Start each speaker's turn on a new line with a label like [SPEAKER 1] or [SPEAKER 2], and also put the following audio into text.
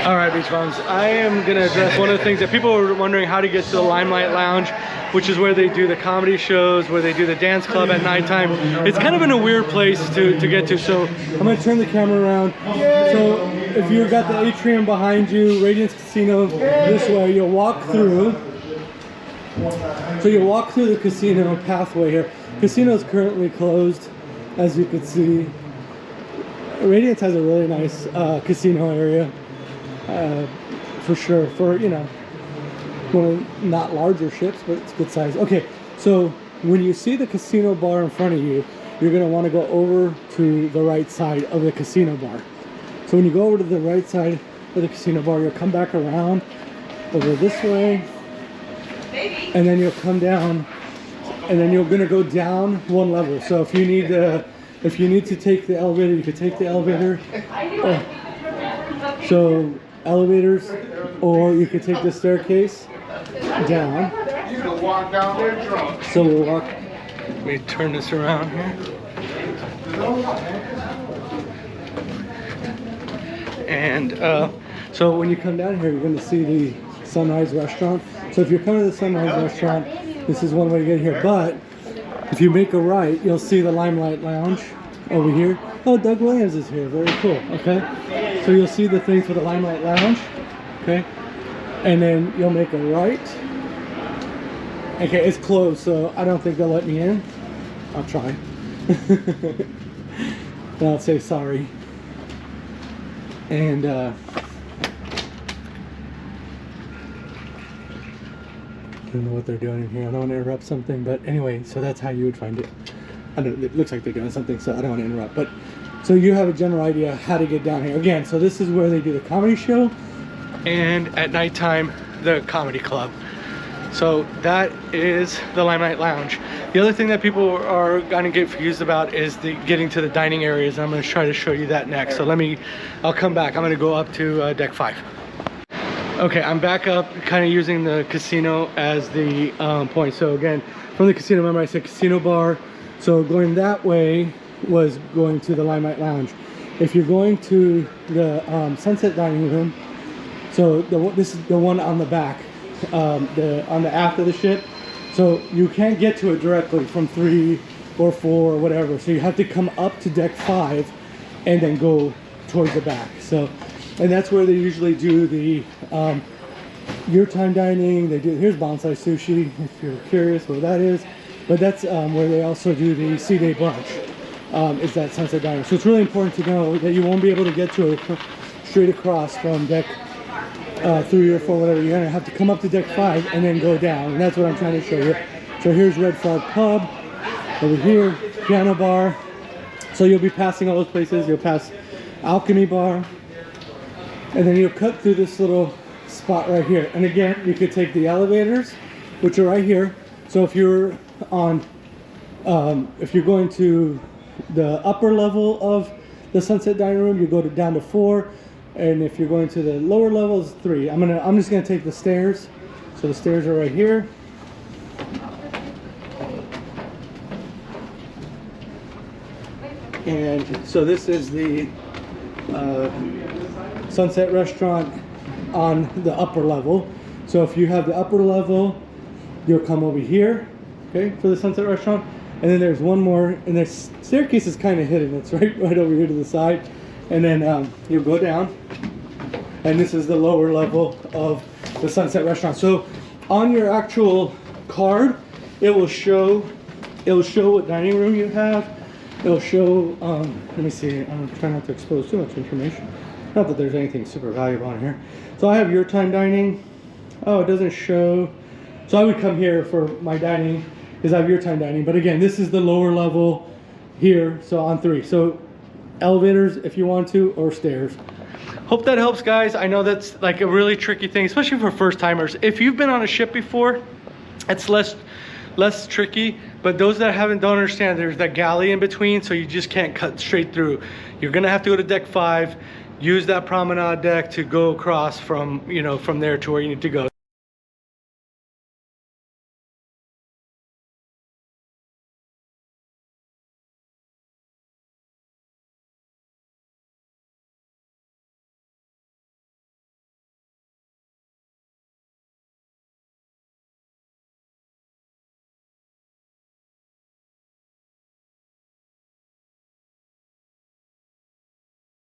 [SPEAKER 1] All right, beach bums, I am gonna address one of the things that people were wondering, how to get to the Limelight Lounge, which is where they do the comedy shows, where they do the dance club at nighttime. It's kind of in a weird place to get to, so I'm gonna turn the camera around. So if you've got the atrium behind you, Radiance Casino this way, you'll walk through. So you'll walk through the casino pathway here. Casino is currently closed, as you can see. Radiance has a really nice casino area. For sure, for, you know, one of not larger ships, but it's good size. Okay, so when you see the casino bar in front of you, you're going to want to go over to the right side of the casino bar. So when you go over to the right side of the casino bar, you'll come back around over this way, and then you'll come down, and then you're going to go down one level. So if you need to take the elevator, you could take the elevator. So elevators, or you could take the staircase down.
[SPEAKER 2] You can walk down there drunk.
[SPEAKER 1] So we'll walk. Let me turn this around here. And so when you come down here, you're going to see the Sunrise Restaurant. So if you're coming to the Sunrise Restaurant, this is one way to get here. But if you make a right, you'll see the Limelight Lounge over here. Oh, Doug Williams is here. Very cool. Okay. So you'll see the thing for the Limelight Lounge. Okay. And then you'll make a right. Okay, it's closed, so I don't think they'll let me in. I'll try. And I'll say sorry. And I don't know what they're doing in here. I don't want to interrupt something, but anyway, so that's how you would find it. I don't know, it looks like they're doing something, so I don't want to interrupt. But so you have a general idea how to get down here. Again, so this is where they do the comedy show, and at nighttime, the comedy club. So that is the Limelight Lounge. The other thing that people are gonna get confused about is the getting to the dining areas. I'm gonna try to show you that next. So I'll come back. I'm gonna go up to deck 5. Okay, I'm back up, kind of using the casino as the point. So again, from the casino, remember I said casino bar. So going that way was going to the Limelight Lounge. If you're going to the Sunset Dining Room, so this is the one on the back, on the aft of the ship. So you can't get to it directly from 3 or 4 or whatever. So you have to come up to deck 5 and then go towards the back. So, and that's where they usually do the your time dining. They do, here's bonsai sushi, if you're curious where that is. But that's where they also do the sea day brunch, is that Sunset Dining. So it's really important to know that you won't be able to get to it straight across from deck 3 or 4, whatever. You're gonna have to come up to deck 5 and then go down, and that's what I'm trying to show you. So here's Red Frog Pub, over here, Piano Bar. So you'll be passing all those places. You'll pass Alchemy Bar, and then you'll cut through this little spot right here. And again, you could take the elevators, which are right here. So if you're on, if you're going to the upper level of the Sunset Dining Room, you go down to 4. And if you're going to the lower levels, 3. I'm just gonna take the stairs. So the stairs are right here. And so this is the Sunset Restaurant on the upper level. So if you have the upper level, you'll come over here, okay, for the Sunset Restaurant. And then there's one more, and the staircase is kind of hidden. It's right over here to the side. And then you'll go down, and this is the lower level of the Sunset Restaurant. So on your actual card, it will show what dining room you have. It'll show, let me see, I'm trying not to expose too much information. Not that there's anything super valuable on here. So I have your time dining. Oh, it doesn't show. So I would come here for my dining, because I have your time dining. But again, this is the lower level here, so on 3. So elevators if you want to, or stairs. Hope that helps, guys. I know that's like a really tricky thing, especially for first timers. If you've been on a ship before, it's less tricky, but those that don't understand, there's that galley in between, so you just can't cut straight through. You're gonna have to go to deck 5, use that promenade deck to go across from, you know, from there to where you need to go.